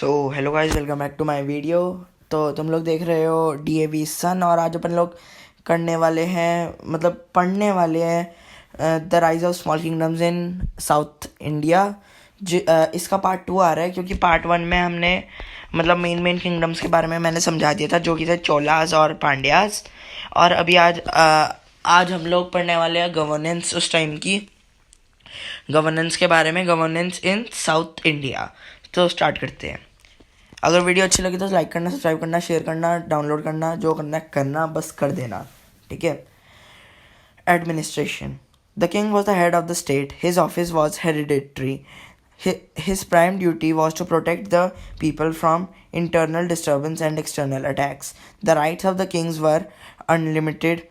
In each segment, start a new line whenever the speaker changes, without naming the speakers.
So hello guys, welcome back to my video. तो तुम लोग देख रहे हो DAV सन, और आज अपन लोग करने वाले हैं, मतलब पढ़ने वाले हैं the rise of small kingdoms in south India. इसका पार्ट 2 आ रहा है, क्योंकि पार्ट 1 में हमने मतलब मेन किंगडम्स के बारे में मैंने समझा दिया था, जो कि थे चोलास और पांड्यास। और अभी आज हम लोग पढ़ने वाले हैं गवर्नेंस उस टाइम की, गवर्नेंस के बारे में, गवर्नेंस इन साउथ इंडिया। तो स्टार्ट करते हैं। अगर वीडियो अच्छी लगी तो लाइक करना, सब्सक्राइब करना, शेयर करना, डाउनलोड करना, जो करना है करना, बस कर देना, ठीक है। Administration. The king was the head of the state. His office was hereditary. His prime duty was to protect the people from internal disturbance and external attacks. The rights of the kings were unlimited.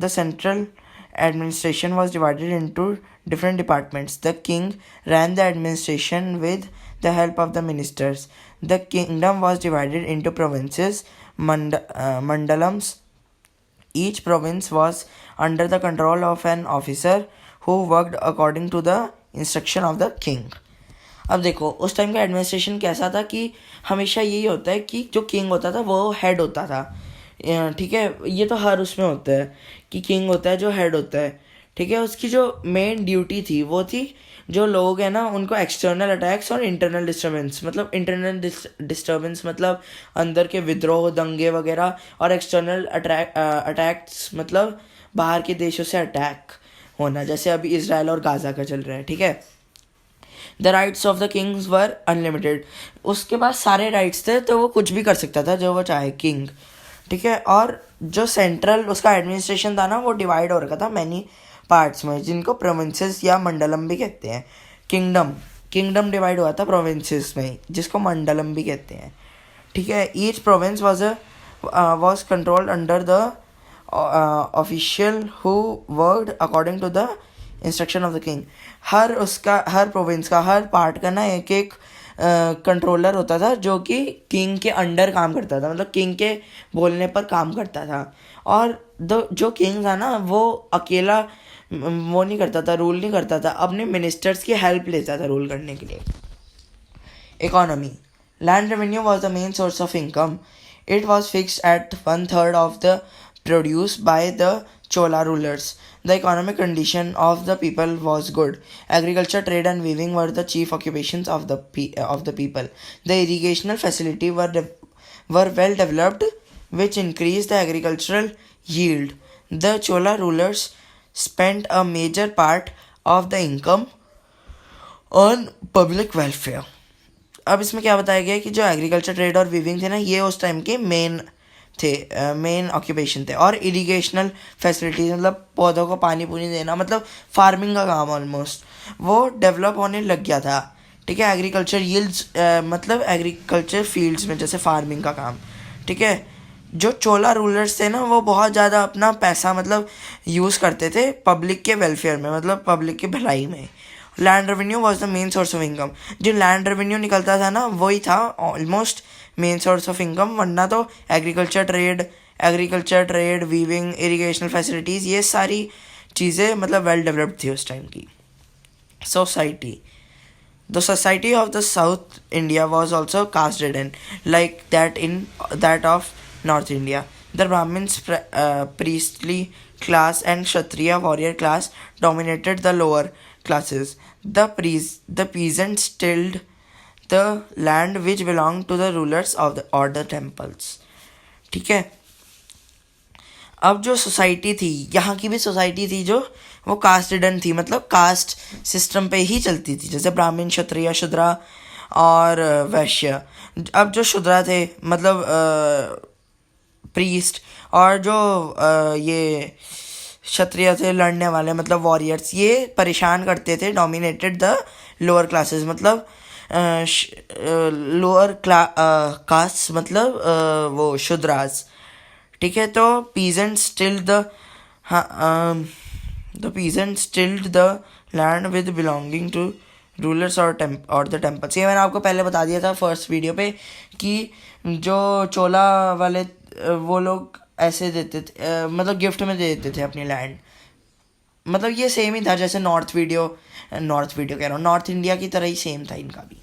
The central administration was divided into different departments. The king ran the administration with the help of the ministers. The kingdom was divided into provinces, mandalams. Each province was under the control of an officer who worked according to the instruction of the king. अब देखो उस time का administration कैसा था कि हमेशा यही होता है कि जो किंग होता था वो हेड होता था, ठीक है। ये तो हर उसमें होता है कि किंग होता है जो हेड होता है, ठीक है। उसकी जो मेन ड्यूटी थी वो थी जो लोग हैं ना उनको एक्सटर्नल अटैक्स और इंटरनल डिस्टर्बेंस, मतलब इंटरनल डिस्टर्बेंस मतलब अंदर के विद्रोह, दंगे वगैरह, और एक्सटर्नल अटैक्स मतलब बाहर के देशों से अटैक होना, जैसे अभी इसराइल और गाज़ा का चल रहा है, ठीक है। The rights of the Kings were unlimited. उसके पास सारे राइट्स थे, तो वो कुछ भी कर सकता था जो वो चाहे, किंग, ठीक है। और जो सेंट्रल उसका एडमिनिस्ट्रेशन था ना वो डिवाइड हो रखा था मैनी पार्ट्स में, जिनको प्रोविंसेस या मंडलम भी कहते हैं। किंगडम डिवाइड हुआ था प्रोविंसेस में, जिसको मंडलम भी कहते हैं, ठीक है। Each province was controlled under the official who worked according to the instruction of the king. Her province का, हर पार्ट का ना एक कंट्रोलर होता था जो कि किंग के अंडर काम करता था, मतलब किंग के बोलने पर काम करता था। और जो किंग था ना वो अकेला वो नहीं करता था, रूल नहीं करता था, अपने मिनिस्टर्स की हेल्प लेता था रूल करने के लिए। Economy. Land revenue was the main source of income. It was fixed at 1/3 of the produce by the Chola rulers. The economic condition of the people was good. Agriculture, trade, and weaving were the chief occupations of the people. The irrigational facility were well developed, which increased the agricultural yield. The Chola rulers spent a major part of the income on public welfare. अब इसमें क्या बताया गया कि जो agriculture, trade और weaving थे ना, ये उस टाइम के मेन ऑक्यूपेशन थे। और इरिगेशनल फैसिलिटीज मतलब पौधों को पानी देना, मतलब फार्मिंग का काम ऑलमोस्ट वो डेवलप होने लग गया था, ठीक है। एग्रीकल्चर यील्ड्स मतलब एग्रीकल्चर फील्ड्स में, जैसे फार्मिंग का काम, ठीक है। जो चोला रूलर्स थे ना वो बहुत ज़्यादा अपना पैसा मतलब यूज़ करते थे पब्लिक के वेलफेयर में, मतलब पब्लिक की भलाई में। Land revenue was the main source of income. जो लैंड रेवेन्यू निकलता था ना वही था almost main source of income, वरना तो agriculture trade, weaving, irrigational facilities, ये सारी चीज़ें मतलब वेल डेवलप्ड थी उस टाइम की। Society. The society of the South India was also caste-ridden, like that of North India. The Brahmins, priestly class, and Kshatriya warrior class dominated the lower classes. The peasants tilled the land which belonged to the rulers of the temples. ठीक है। अब जो society थी, यहाँ की भी society थी जो वो कास्ट रिडन थी, मतलब कास्ट सिस्टम पे ही चलती थी, जैसे ब्राह्मण, क्षत्रिय, शूद्र और वैश्य। अब जो शूद्र थे मतलब प्रीस्ट, और जो ये क्षत्रिय थे लड़ने वाले मतलब वॉरियर्स, ये परेशान करते थे, डोमिनेटेड द लोअर क्लासेस, मतलब लोअर कास्ट मतलब वो शूद्रास, ठीक है। तो peasants tilled the land with belonging to rulers or the temples. ये मैंने आपको पहले बता दिया था फर्स्ट वीडियो पे कि जो चोला वाले वो लोग ऐसे देते थे, मतलब गिफ्ट में दे देते थे अपनी लैंड, मतलब ये सेम ही था जैसे नॉर्थ इंडिया की तरह ही सेम था इनका भी।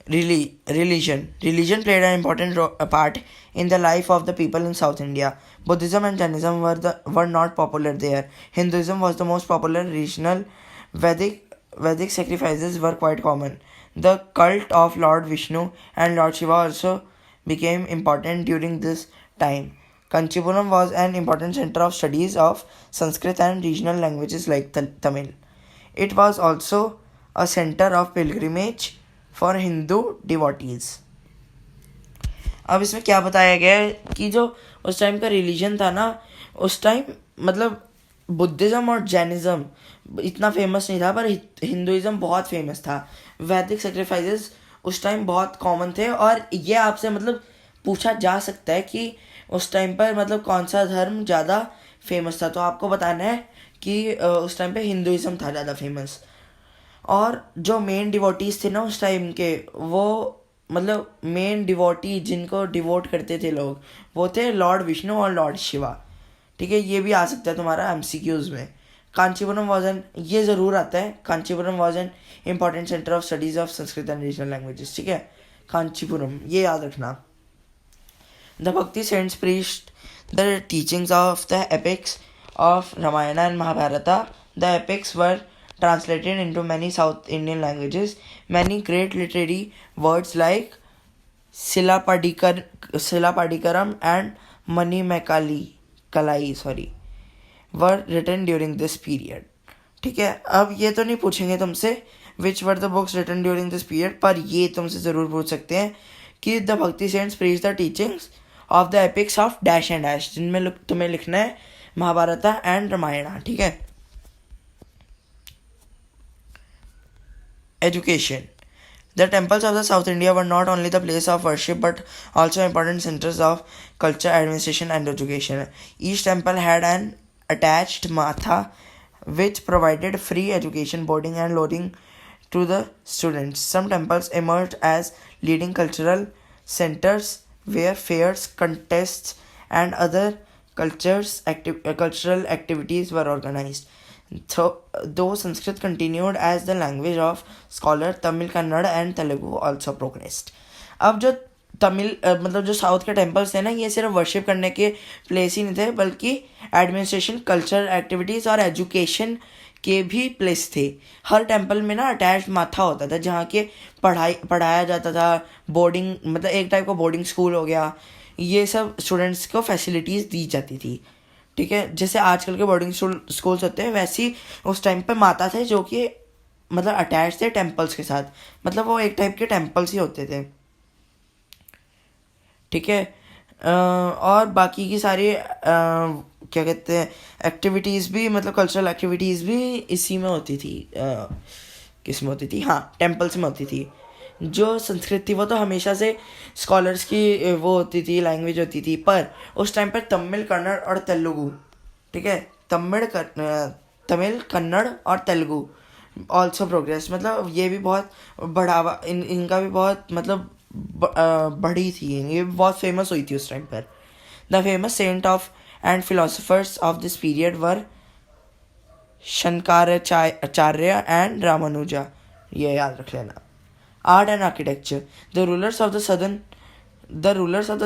Religion played an important part in the life of the people in South India. Buddhism and Jainism were not popular there. Hinduism was the most popular regional. Vedic sacrifices were quite common. The cult of Lord Vishnu and Lord Shiva also became important during this time. Kanchipuram was an important center of studies of Sanskrit and regional languages like Tamil. It was also a center of pilgrimage for Hindu devotees. अब इसमें क्या बताया गया है कि जो उस time का रिलीजन था ना, उस टाइम मतलब बुद्धिज़्म और जैनिज़्म इतना फेमस नहीं था, पर हिंदुइज़्म बहुत फेमस था. वैदिक सेक्रीफाइसेस उस टाइम बहुत कॉमन थे. और ये आपसे मतलब पूछा जा सकता है कि उस टाइम पर मतलब कौन सा धर्म ज़्यादा फेमस था, तो आपको बताना है कि उस टाइम पे हिंदुइज़्म था ज़्यादा फेमस. और जो मेन डिवोटीज थे ना उस टाइम के, वो मतलब मेन डिवोटी जिनको डिवोट करते थे लोग, वो थे लॉर्ड विष्णु और लॉर्ड शिवा. ठीक है, ये भी आ सकता है तुम्हारा MCQs में. कांचीपुरम वॉज एन, ये ज़रूर आता है, Kanchipuram was an important centre of studies of Sanskrit and regional languages. ठीक है, कांचीपुरम, ये याद रखना. The Bhakti saints preached the teachings of the epics of Ramayana and Mahabharata. The epics were translated into many South Indian languages. Many great literary words like Silapadikaram and Kalai were written during this period. ठीक है, अब ये तो नहीं पूछेंगे तुमसे which were the books written during this period, पर ये तुमसे ज़रूर पूछ सकते हैं कि the Bhakti saints preached the teachings of the epics of dash and dash, जिनमें तुम्हें लिखना है महाभारता एंड रामायणा. ठीक है. Education. The temples of the South India were not only the place of worship but also important centers of culture, administration and education. Each temple had an attached matha which provided free education, boarding and lodging to the students. Some temples emerged as leading cultural centers where fairs, contests and other cultural activities were organized. Though Sanskrit continued as the language of scholar, Tamil, Kannada and Telugu also progressed. अब जो तमिल मतलब जो south के temples थे ना, ये सिर्फ worship करने के प्लेस ही नहीं थे, बल्कि एडमिनिस्ट्रेशन, कल्चरल एक्टिविटीज़ और एजुकेशन के भी प्लेस थे. हर टेम्पल में ना अटैच्ड माथा होता था जहाँ के पढ़ाया जाता था. बोर्डिंग मतलब एक टाइप का बोर्डिंग स्कूल हो गया, ये सब स्टूडेंट्स को फैसिलिटीज़ दी जाती थी. ठीक है, जैसे आजकल के बोर्डिंग स्कूल्स होते हैं, वैसी उस टाइम पे माता थे जो कि मतलब अटैच थे टेम्पल्स के साथ. मतलब वो एक टाइप के टेम्पल्स ही होते थे. ठीक है, और बाकी की सारी क्या कहते हैं एक्टिविटीज़ भी, मतलब कल्चरल एक्टिविटीज़ भी इसी में होती थी. किस में होती थी? हाँ, टेम्पल्स में होती थी. जो संस्कृत थी वो तो हमेशा से स्कॉलर्स की वो होती थी, लैंग्वेज होती थी, पर उस टाइम पर तमिल, कन्नड़ और तेलुगु. ठीक है, तमिल, कन्नड़ और तेलुगु ऑल्सो प्रोग्रेस. मतलब ये भी बहुत बढ़ावा इनका भी बहुत मतलब बढ़ी थी, ये बहुत फेमस हुई थी उस टाइम पर. The famous saint of and philosophers of this period were Shankaracharya and Ramanuja. ये याद रख लेना. Art and architecture. The rulers of the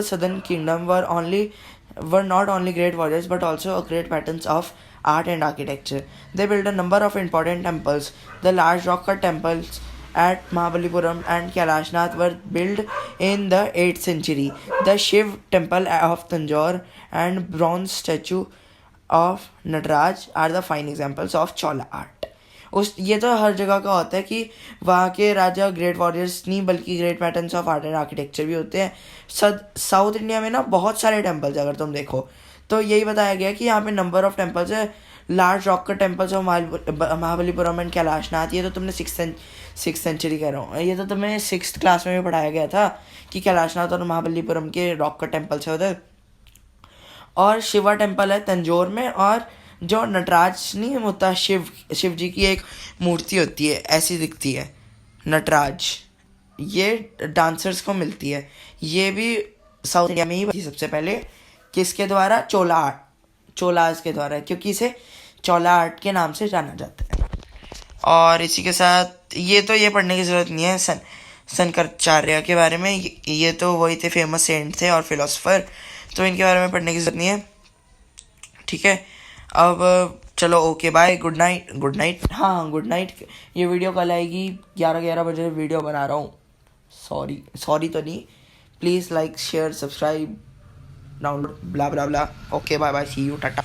southern kingdom were not only great warriors but also great patrons of art and architecture. They built a number of important temples. The large rock cut temples at Mahabalipuram and Kailashnath were built in the 8th century. The Shiv temple of Tanjore and bronze statue of Nataraj are the fine examples of Chola art. ये तो हर जगह का होता है कि वहाँ के राजा great warriors नहीं बल्कि great patterns of art and architecture भी होते हैं. साउथ इंडिया में ना बहुत सारे टेम्पल्स अगर तुम देखो तो यही बताया गया कि यहाँ पे नंबर ऑफ टेम्पल्स है. लार्ज रॉक का temples of Mahabalipuram and Kailashnath, ये तो तुमने सिक्स सेंचुरी कह रहा हूँ, ये तो तुम्हें 6th क्लास में भी पढ़ाया गया था कि कैलाशनाथ और महाबलीपुरम के रॉक का टेम्पल्स है उधर. और शिवा टेम्पल है तंजौर में. और जो नटराज नहीं होता, शिव जी की एक मूर्ति होती है, ऐसी दिखती है नटराज, ये डांसर्स को मिलती है. ये भी साउथ इंडिया में ही बनी सबसे पहले. किसके द्वारा? चोलाज के द्वारा, क्योंकि इसे चोला आर्ट के नाम से जाना जाता है. और इसी के साथ ये तो ये पढ़ने की ज़रूरत नहीं है. शंकराचार्य के बारे में। ये तो वही थे, फेमस सेंट थे और फिलोसफर, तो इनके बारे में पढ़ने की जरूरत नहीं है। ठीक है, अब चलो okay bye, good night. Good night, हाँ गुड नाइट। ये वीडियो कल आएगी 11 बजे वीडियो बना रहा हूँ। सॉरी तो नहीं, please like share subscribe download bla bla bla. Okay bye bye, see you, Tata.